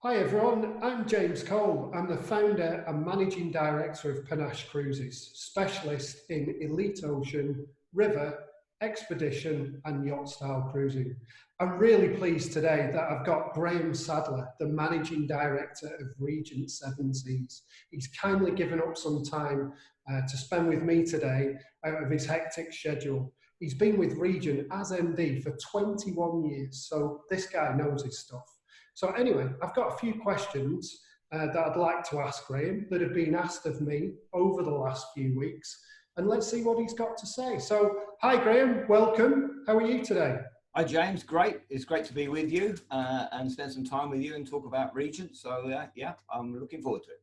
Hi everyone, I'm James Cole. I'm the founder and managing director of Panache Cruises, specialist in elite ocean, river, expedition and yacht style cruising. I'm really pleased today that I've got Graham Sadler, the managing director of Regent Seven Seas. He's kindly given up some time to spend with me today out of his hectic schedule. He's been with Regent as MD for 21 years, so this guy knows his stuff. So anyway, I've got a few questions that I'd like to ask Graham that have been asked of me over the last few weeks, and let's see what he's got to say. So, hi Graham, welcome. How are you today? Hi James, great. It's great to be with you and spend some time with you and talk about Regent. So yeah, I'm looking forward to it.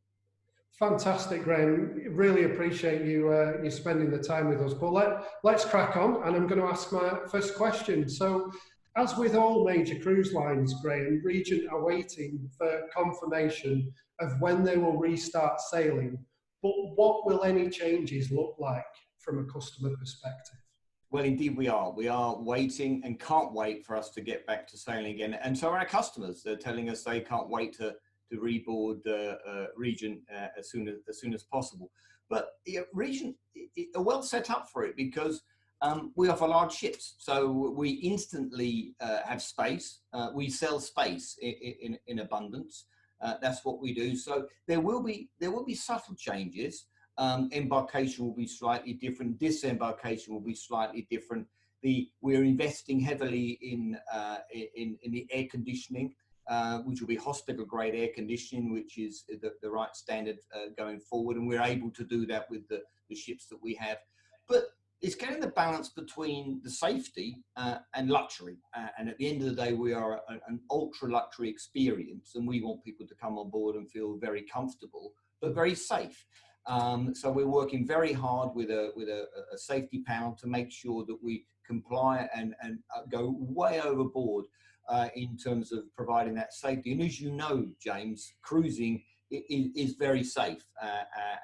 Fantastic, Graham. Really appreciate you spending the time with us. But let's crack on, and I'm going to ask my first question. So, as with all major cruise lines, Graham, Regent are waiting for confirmation of when they will restart sailing. But what will any changes look like from a customer perspective? Well, indeed we are. We are waiting and can't wait for us to get back to sailing again. And so are our customers. They're telling us they can't wait to reboard Regent as soon as possible. But Regent are well set up for it because we offer large ships, so we instantly have space. We sell space in abundance. That's what we do. So there will be subtle changes. Embarkation will be slightly different. Disembarkation will be slightly different. We're investing heavily in the air conditioning, which will be hospital grade air conditioning, which is the right standard going forward. And we're able to do that with the ships that we have. But it's getting the balance between the safety and luxury. And at the end of the day, we are an ultra luxury experience, and we want people to come on board and feel very comfortable, but very safe. So we're working very hard with a safety panel to make sure that we comply and go way overboard in terms of providing that safety. And as you know, James, cruising is very safe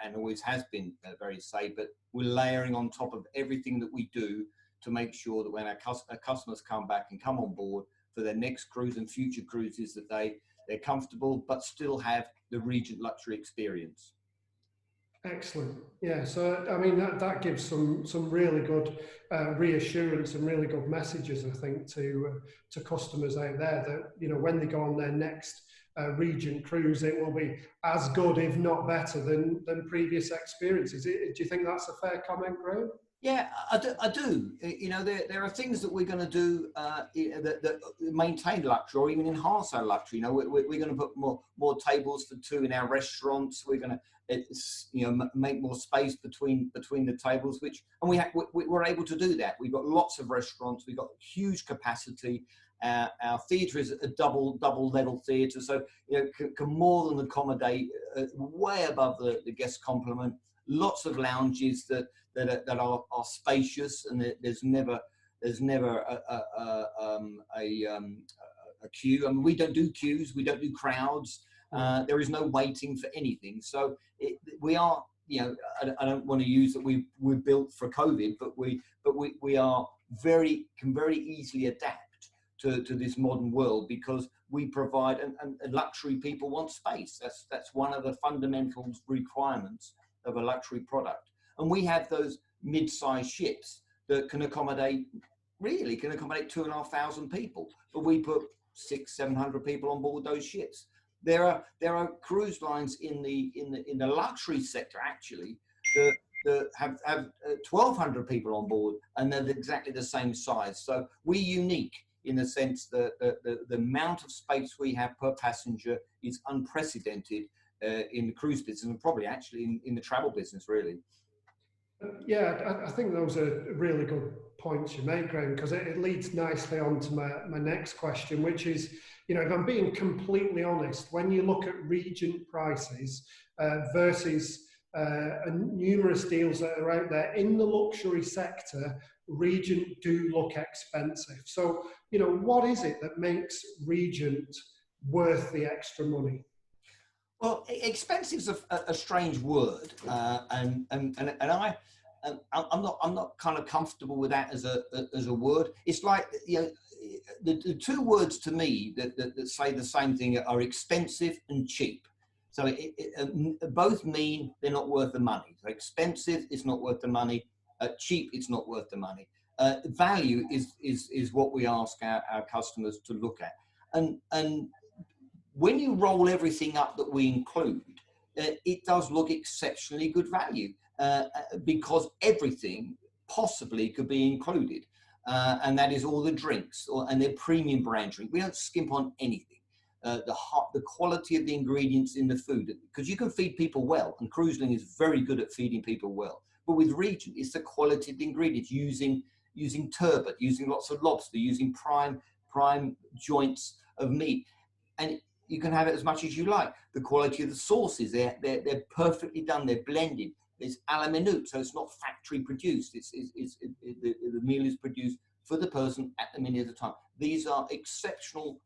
and always has been very safe, but we're layering on top of everything that we do to make sure that when our customers come back and come on board for their next cruise and future cruises, that they're comfortable but still have the Regent luxury experience. Excellent. Yeah. So I mean that gives some really good reassurance and really good messages, I think, to customers out there that when they go on their next Regent cruise, it will be as good, if not better, than previous experiences. Do you think that's a fair comment, Graham? Yeah, I do. There are things that we're going to do that maintain luxury or even enhance our luxury. We're going to put more tables for two in our restaurants. We're going to make more space between the tables, and we're able to do that. We've got lots of restaurants. We've got huge capacity. Our theatre is a double level theatre, so can more than accommodate way above the guest complement. Lots of lounges that are spacious, and there's never a queue. I mean, we don't do queues, we don't do crowds. There is no waiting for anything. So we are, I don't want to use that we're built for COVID, but we are can very easily adapt to this modern world because we provide, and luxury people want space. That's one of the fundamental requirements of a luxury product. And we have those mid-sized ships that can accommodate 2,500 people, but we put 600-700 people on board those ships. There are cruise lines in the luxury sector actually that have 1,200 people on board, and they're exactly the same size. So we're unique in the sense that the amount of space we have per passenger is unprecedented in the cruise business, and probably actually in the travel business, really. Yeah, I think those are really good points you make, Graham, because it leads nicely on to my next question, which is, if I'm being completely honest, when you look at Regent prices versus numerous deals that are out there in the luxury sector, Regent do look expensive. So, what is it that makes Regent worth the extra money? Well, expensive is a strange word, and I'm not kind of comfortable with that as a word. It's like the two words to me that say the same thing are expensive and cheap. So both mean they're not worth the money. So expensive is not worth the money. Cheap, it's not worth the money. Value is what we ask our customers to look at. And when you roll everything up that we include, it does look exceptionally good value because everything possibly could be included. And that is all the drinks and their premium brand drink. We don't skimp on anything. The quality of the ingredients in the food, because you can feed people well, and Cruiseling is very good at feeding people well. But with Regent, it's the quality of the ingredients, using turbot, using lots of lobster, using prime joints of meat, and you can have it as much as you like. The quality of the sauces, they're perfectly done, they're blended. It's a la minute, so it's not factory produced. The meal is produced for the person at the minute of the time. These are exceptional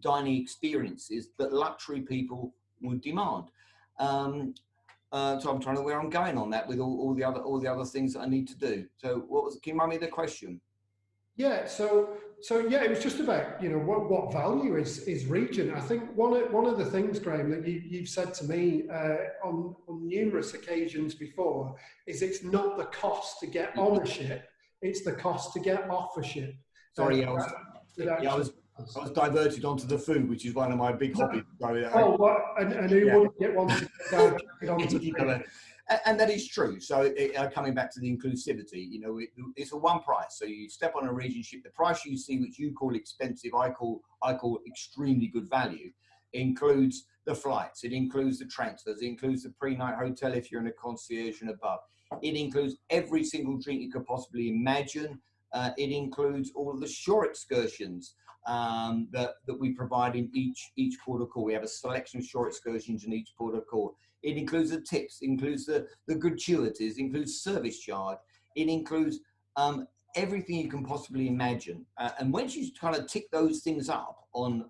dining experiences that luxury people would demand. So I'm trying to where I'm going on that with all the other things that I need to do. So can you remind me of the question? Yeah, so yeah, it was just about, you know, what value is Regent. I think one of the things, Graham, that you've said to me on numerous occasions before is it's not the cost to get on a ship, it's the cost to get off a ship. Sorry, I was diverted onto the food, which is one of my big hobbies. And who wouldn't want to get diverted onto food? And that is true. So coming back to the inclusivity, you know, it's a one price. So you step on a Regent ship, the price you see, which you call expensive, I call extremely good value, includes the flights, it includes the transfers, it includes the pre-night hotel if you're in a concierge and above. It includes every single drink you could possibly imagine. It includes all of the shore excursions that we provide in each port of call. We have a selection of shore excursions in each port of call. It includes the tips, it includes the gratuities, it includes service charge, it includes everything you can possibly imagine. And once you kind of tick those things up on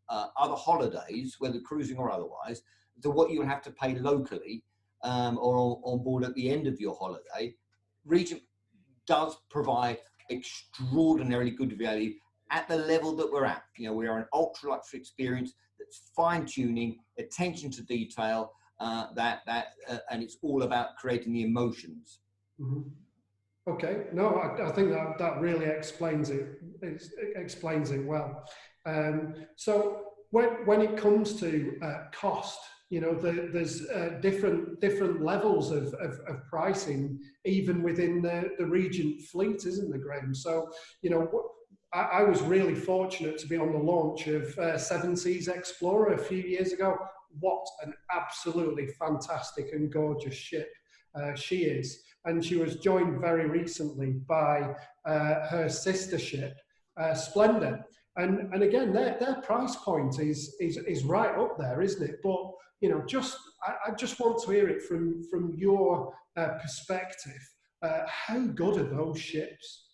other holidays, whether cruising or otherwise, to what you will have to pay locally or on board at the end of your holiday, Regent does provide extraordinarily good value at the level that we're at. You know, we are an ultra luxury experience that's fine tuning, attention to detail, and it's all about creating the emotions. Mm-hmm. Okay, no, I think that really explains it. It explains it well. So when it comes to cost, you know, there's different levels of pricing even within the Regent fleet, isn't there, Graham? So, you know, I was really fortunate to be on the launch of Seven Seas Explorer a few years ago. What an absolutely fantastic and gorgeous ship she is. And she was joined very recently by her sister ship, Splendor. And again, their price point is right up there, isn't it? But, you know, I just want to hear it from your perspective. How good are those ships?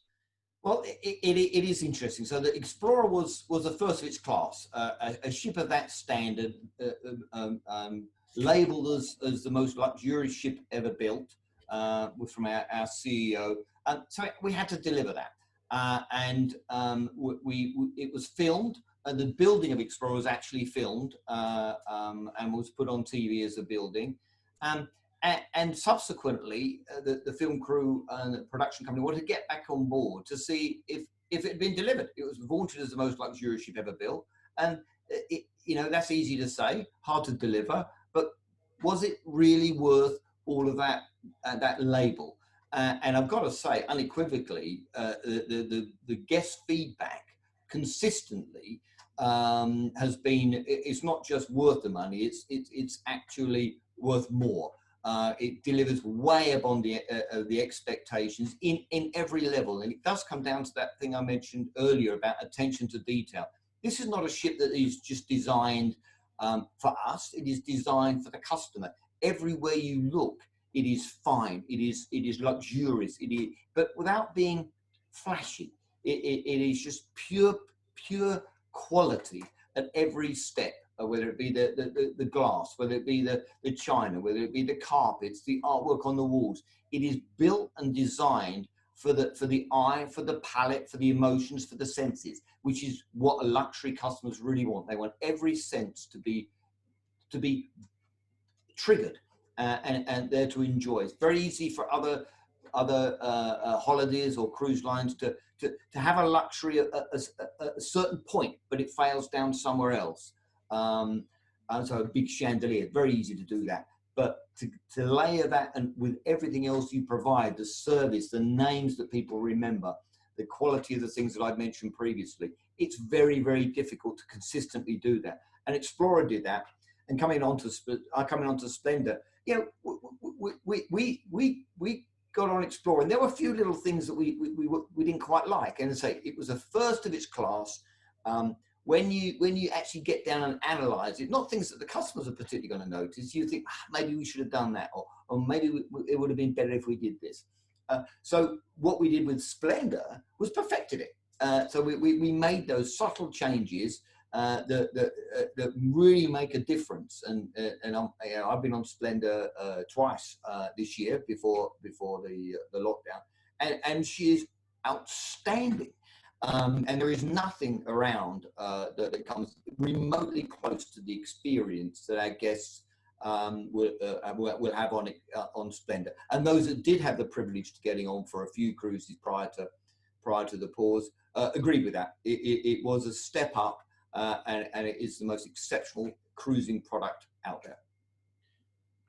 Well, it is interesting. So the Explorer was the first of its class, a ship of that standard, labelled as the most luxurious ship ever built, from our CEO. So we had to deliver that, and it was filmed. The building of Explorer was actually filmed and was put on TV as a building. And subsequently, the film crew and the production company wanted to get back on board to see if it had been delivered. It was vaunted as the most luxurious ship ever built. And, you know, that's easy to say, hard to deliver. But was it really worth all of that label? And I've got to say, unequivocally, the guest feedback consistently has been, it's not just worth the money, it's actually worth more. It delivers way above the expectations in every level. And it does come down to that thing I mentioned earlier about attention to detail. This is not a ship that is just designed for us. It is designed for the customer. Everywhere you look, it is fine. It is luxurious. But without being flashy. It is just pure quality at every step. Whether it be the glass, whether it be the china, whether it be the carpets, the artwork on the walls. It is built and designed for the eye, for the palate, for the emotions, for the senses, which is what a luxury customers really want. They want every sense to be triggered and there to enjoy. It's very easy for other holidays or cruise lines to have a luxury at a certain point, but it fails down somewhere else. And so a big chandelier, very easy to do that. But to layer that and with everything else you provide, the service, the names that people remember, the quality of the things that I've mentioned previously, it's very, very difficult to consistently do that. And Explorer did that. And coming on to Splendor, you know, we got on Explorer, and there were a few little things that we didn't quite like. And say it was a first of its class. When you actually get down and analyze it, not things that the customers are particularly going to notice, you think maybe we should have done that, or maybe it would have been better if we did this. So what we did with Splendor was perfected it. So we made those subtle changes that really make a difference. And I've been on Splendor twice this year before the lockdown, and she is outstanding. And there is nothing around that comes remotely close to the experience that our guests will have on Splendor. And those that did have the privilege to getting on for a few cruises prior to the pause agreed with that. It was a step up, and it is the most exceptional cruising product out there.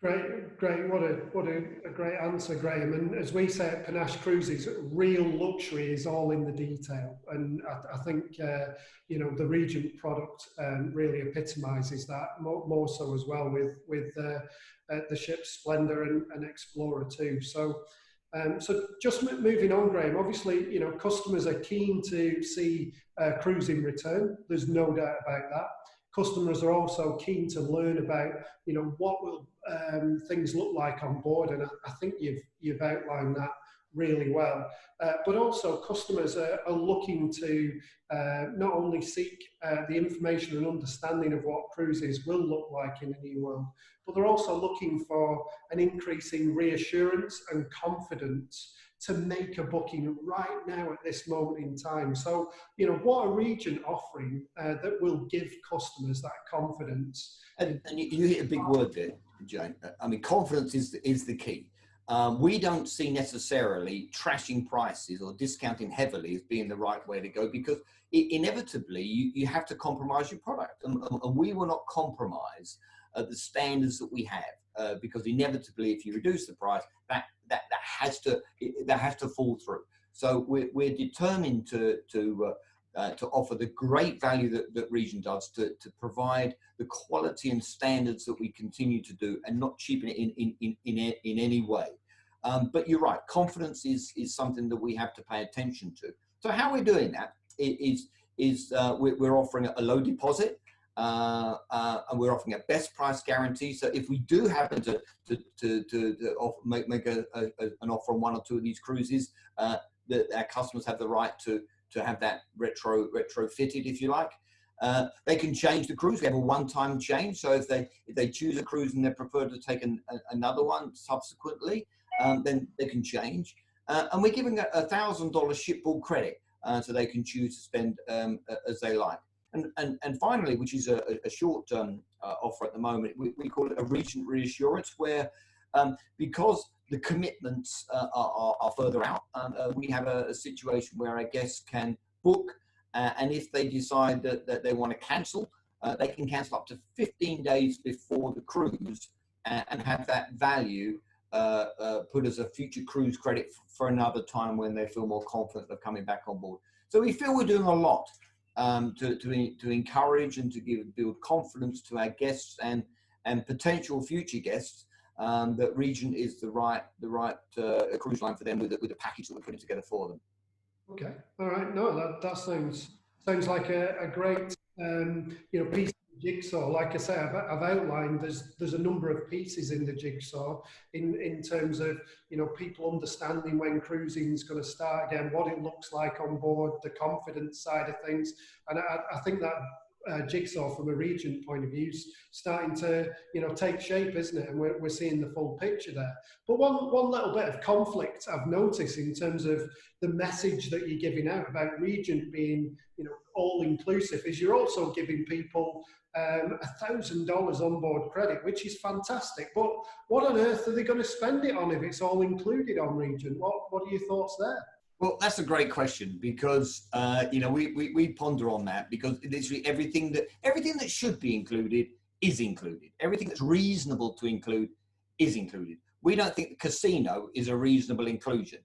Great. What a great answer, Graham. And as we say at Panache Cruises, real luxury is all in the detail. And I think, you know, the Regent product really epitomises that more so as well with the ships Splendor and Explorer too. So just moving on, Graham, obviously, you know, customers are keen to see cruising return. There's no doubt about that. Customers are also keen to learn about, you know, what will things look like on board, and I think you've outlined that really well. But also, customers are looking to not only seek the information and understanding of what cruises will look like in a new world, but they're also looking for an increasing reassurance and confidence to make a booking right now at this moment in time. So, you know, what are Regent offering that will give customers that confidence? And you hit a big word there, Jane. I mean, confidence is the key. We don't see necessarily trashing prices or discounting heavily as being the right way to go, because inevitably you have to compromise your product, and we will not compromise the standards that we have, because inevitably if you reduce the price, that has to fall through. So we're determined to offer the great value that Regent does, to provide the quality and standards that we continue to do, and not cheapen it in any way. But you're right, confidence is something that we have to pay attention to. So how we're doing that is we're offering a low deposit, and we're offering a best price guarantee. So if we do happen to make an offer on one or two of these cruises, that our customers have the right to have that retrofitted, if you like. They can change the cruise. We have a one-time change. So if they choose a cruise and they prefer to take another one subsequently, then they can change. And we're giving a $1,000 shipboard credit, so they can choose to spend as they like. And finally, which is a short offer at the moment, we call it a Regent reassurance, where because the commitments are further out, we have a situation where our guests can book, and if they decide that they want to cancel, they can cancel up to 15 days before the cruise, and have that value put as a future cruise credit for another time when they feel more confident of coming back on board. So we feel we're doing a lot to encourage and to build confidence to our guests and potential future guests, that Regent is the right cruise line for them with the package that we're putting together for them. Okay, all right. No, that sounds like a great piece of the jigsaw. Like I say, I've outlined there's a number of pieces in the jigsaw in terms of, you know, people understanding when cruising is going to start again, what it looks like on board, the confidence side of things, and I think that jigsaw from a Regent point of view is starting to, take shape, isn't it? And we're seeing the full picture there. But one little bit of conflict I've noticed in terms of the message that you're giving out about Regent being, all inclusive, is you're also giving people $1,000 onboard credit, which is fantastic. But what on earth are they going to spend it on if it's all included on Regent? What are your thoughts there? Well, that's a great question because we ponder on that, because literally everything that should be included is included. Everything that's reasonable to include is included. We don't think the casino is a reasonable inclusion,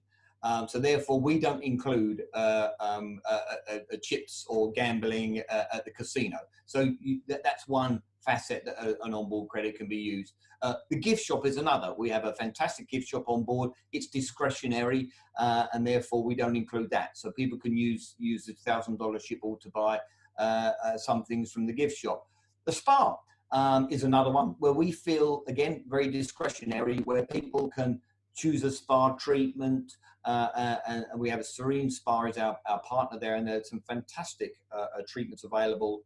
so therefore we don't include chips or gambling at the casino. So that's one facet that an onboard credit can be used. The gift shop is another. We have a fantastic gift shop on board. It's discretionary, and therefore we don't include that. So people can use the $1,000 shipboard to buy some things from the gift shop. The spa is another one where we feel, again, very discretionary, where people can choose a spa treatment, and we have a Serene Spa as our partner there, and there's some fantastic treatments available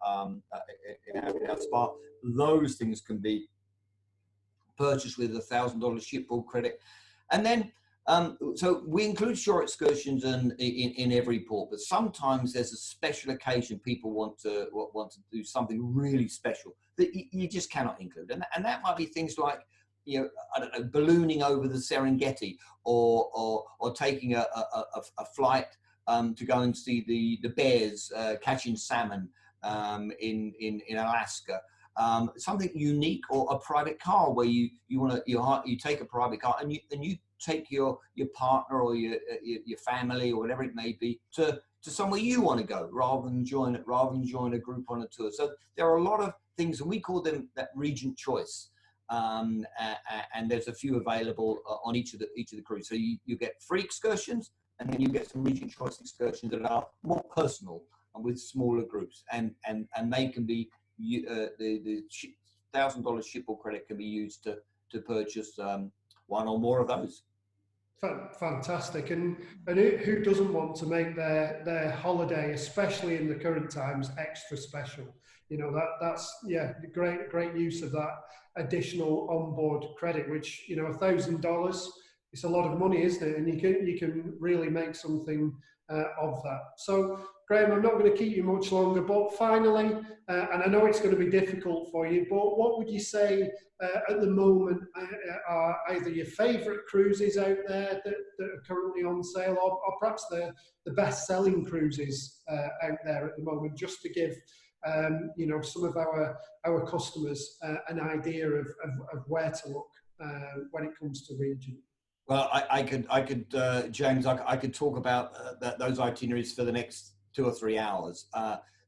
in our spa. Those things can be purchased with a $1,000 shipboard credit. And then so we include shore excursions in every port, but sometimes there's a special occasion people want to do something really special that you just cannot include, and that might be things like, I don't know, ballooning over the Serengeti, or taking a flight to go and see the bears catching salmon in Alaska. Something unique, or a private car where you take a private car and you take your partner or your family or whatever it may be to somewhere you want to go, rather than join a group on a tour. So there are a lot of things, and we call them that Regent choice. And there's a few available on each of the cruises. So you get free excursions, and then you get some Regent choice excursions that are more personal and with smaller groups, and they can be the $1,000 shipboard credit can be used to purchase one or more of those. Fantastic. And who doesn't want to make their holiday, especially in the current times, extra special? That's great use of that additional onboard credit, which, $1,000, it's a lot of money, isn't it? And you can really make something of that. So Graham, I'm not going to keep you much longer, but finally, and I know it's going to be difficult for you, but what would you say at the moment are either your favourite cruises out there that are currently on sale, or perhaps the best-selling cruises out there at the moment, just to give some of our customers an idea of where to look when it comes to Regent? Well, I could, James, I could talk about those itineraries for the next 2 or 3 hours.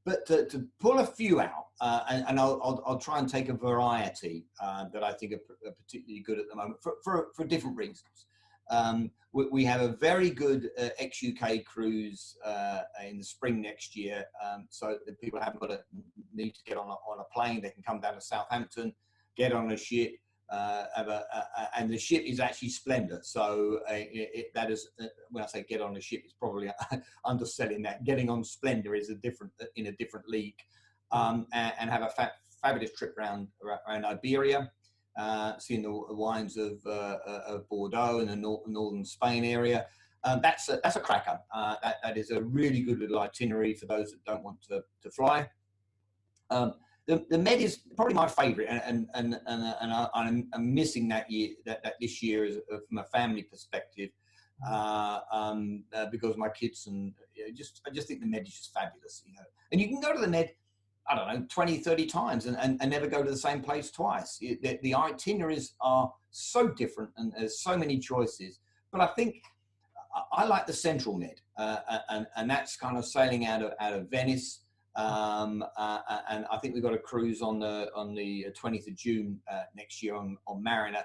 But to pull a few out, and I'll try and take a variety that I think are particularly good at the moment for different reasons. We have a very good ex-UK cruise in the spring next year, so that people haven't got need to get on a plane. They can come down to Southampton, get on a ship, and the ship is actually splendor. So that is, when I say get on a ship, it's probably underselling that. Getting on splendor is in a different league, and have a fabulous trip around Iberia, seeing the wines of Bordeaux and the northern Spain area. That's a cracker. That is a really good little itinerary for those that don't want to fly. The Med is probably my favourite, and I'm missing that this year from a family perspective, because my kids and I just think the Med is just fabulous, And you can go to the Med, I don't know, 20, 30 times and never go to the same place twice. The itineraries are so different, and there's so many choices. But I think I like the Central Med, and that's kind of sailing out of Venice. And I think we've got a cruise on the 20th of June next year on Mariner,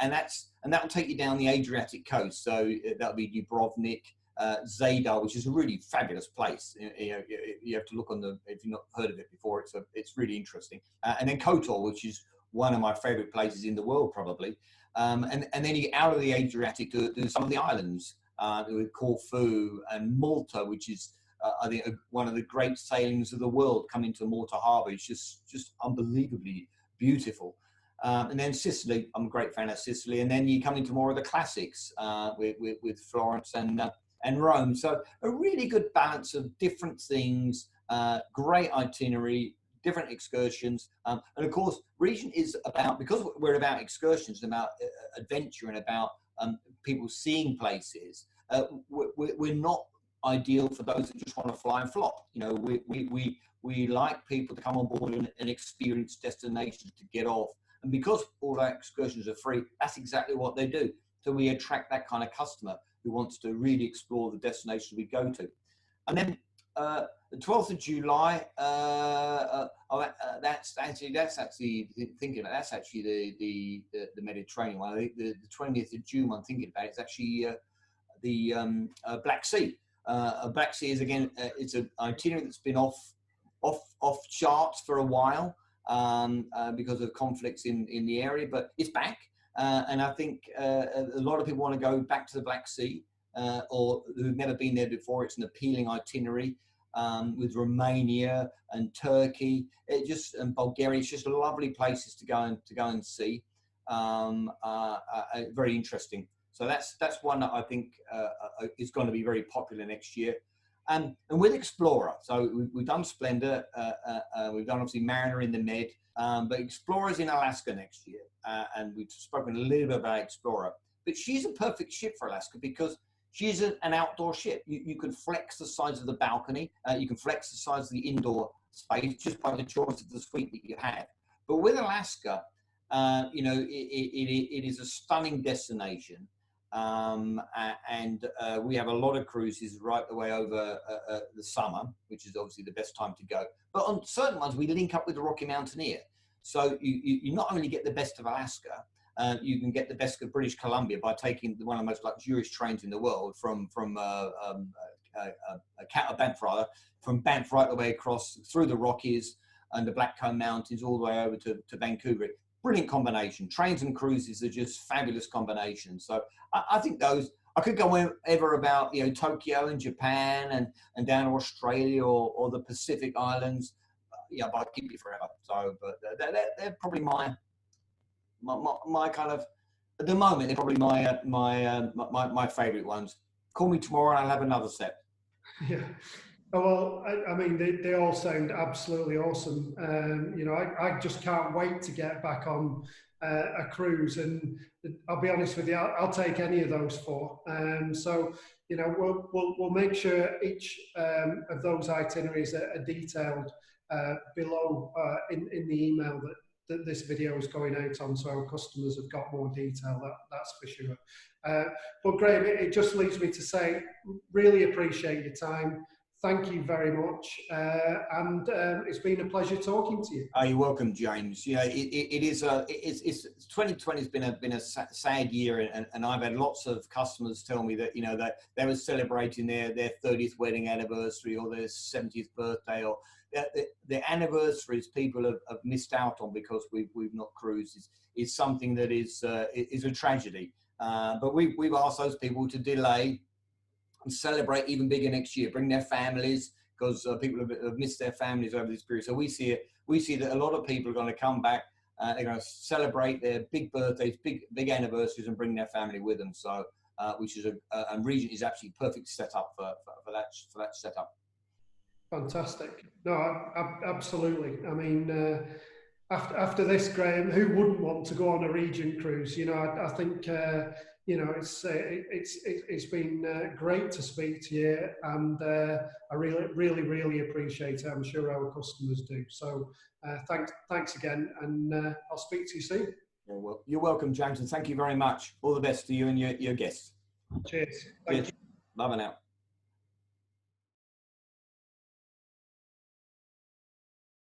and that'll take you down the Adriatic coast. So that'll be Dubrovnik, Zadar, which is a really fabulous place. You have to look if you've not heard of it before. It's really interesting. And then Kotor, which is one of my favourite places in the world, probably. And then you get out of the Adriatic to some of the islands, with Corfu and Malta, which is I think one of the great sailings of the world coming to Malta Harbour. It's just unbelievably beautiful. And then Sicily, I'm a great fan of Sicily. And then you come into more of the classics with Florence and Rome. So a really good balance of different things, great itinerary, different excursions. And of course, Regent is about, because we're about excursions, about adventure and about people seeing places, we're not ideal for those that just want to fly and flop. You know, we like people to come on board and experience destinations, to get off. And because all our excursions are free, that's exactly what they do. So we attract that kind of customer who wants to really explore the destinations we go to. And then the 12th of July, that's actually thinking about, that's actually the Mediterranean one. I think the 20th of June I'm thinking about, it's actually the Black Sea. Black Sea is, again, it's an itinerary that's been off charts for a while because of conflicts in the area, but it's back. And I think a lot of people want to go back to the Black Sea, or who've never been there before. It's an appealing itinerary with Romania and Turkey, and Bulgaria. It's just lovely places to go and see. Very interesting. So that's one that I think is going to be very popular next year. And with Explorer, so we've done Splendor, we've done obviously Mariner in the Med, but Explorer's in Alaska next year, and we've spoken a little bit about Explorer. But she's a perfect ship for Alaska because she's an outdoor ship. You can flex the size of the balcony, you can flex the size of the indoor space just by the choice of the suite that you have. But with Alaska, you know, it is a stunning destination. And we have a lot of cruises right the way over the summer, which is obviously the best time to go. But on certain ones, we link up with the Rocky Mountaineer. So you not only get the best of Alaska, you can get the best of British Columbia by taking one of the most luxurious trains in the world from Banff right the way across through the Rockies and the Blackcomb Mountains all the way over to Vancouver. Brilliant combination. Trains and cruises are just fabulous combinations. So I think those, I could go ever about, you know, Tokyo and Japan and down to Australia or the Pacific Islands. Yeah, but I'll keep you forever. So, but they're probably my kind of, at the moment, they're probably my favourite ones. Call me tomorrow and I'll have another set. Yeah. Well, I mean, they all sound absolutely awesome. You know, I just can't wait to get back on a cruise, and I'll be honest with you, I'll take any of those four. So, you know, we'll make sure each of those itineraries are detailed below in the email that this video is going out on, so our customers have got more detail. That's for sure. But Graham, it just leaves me to say, really appreciate your time. Thank you very much, and it's been a pleasure talking to you. Oh, you're welcome, James. Yeah, it's 2020 has been a sad year, and I've had lots of customers tell me that, you know, that they were celebrating their 30th wedding anniversary or their 70th birthday, or the anniversaries people have missed out on because we've not cruised is something that is a tragedy. But we've asked those people to delay and celebrate even bigger next year, bring their families, because people have missed their families over this period. So we see that a lot of people are going to come back, they're going to celebrate their big birthdays, big anniversaries, and bring their family with them. So, which is and Regent is actually perfect setup for that setup. Fantastic. No, absolutely. I mean, after this, Graham, who wouldn't want to go on a Regent cruise? You know, I think you know, it's been great to speak to you, and I really appreciate it. I'm sure our customers do. So thanks again, and I'll speak to you soon. You're welcome, James, and thank you very much. All the best to you and your guests. Cheers. Cheers. Bye now.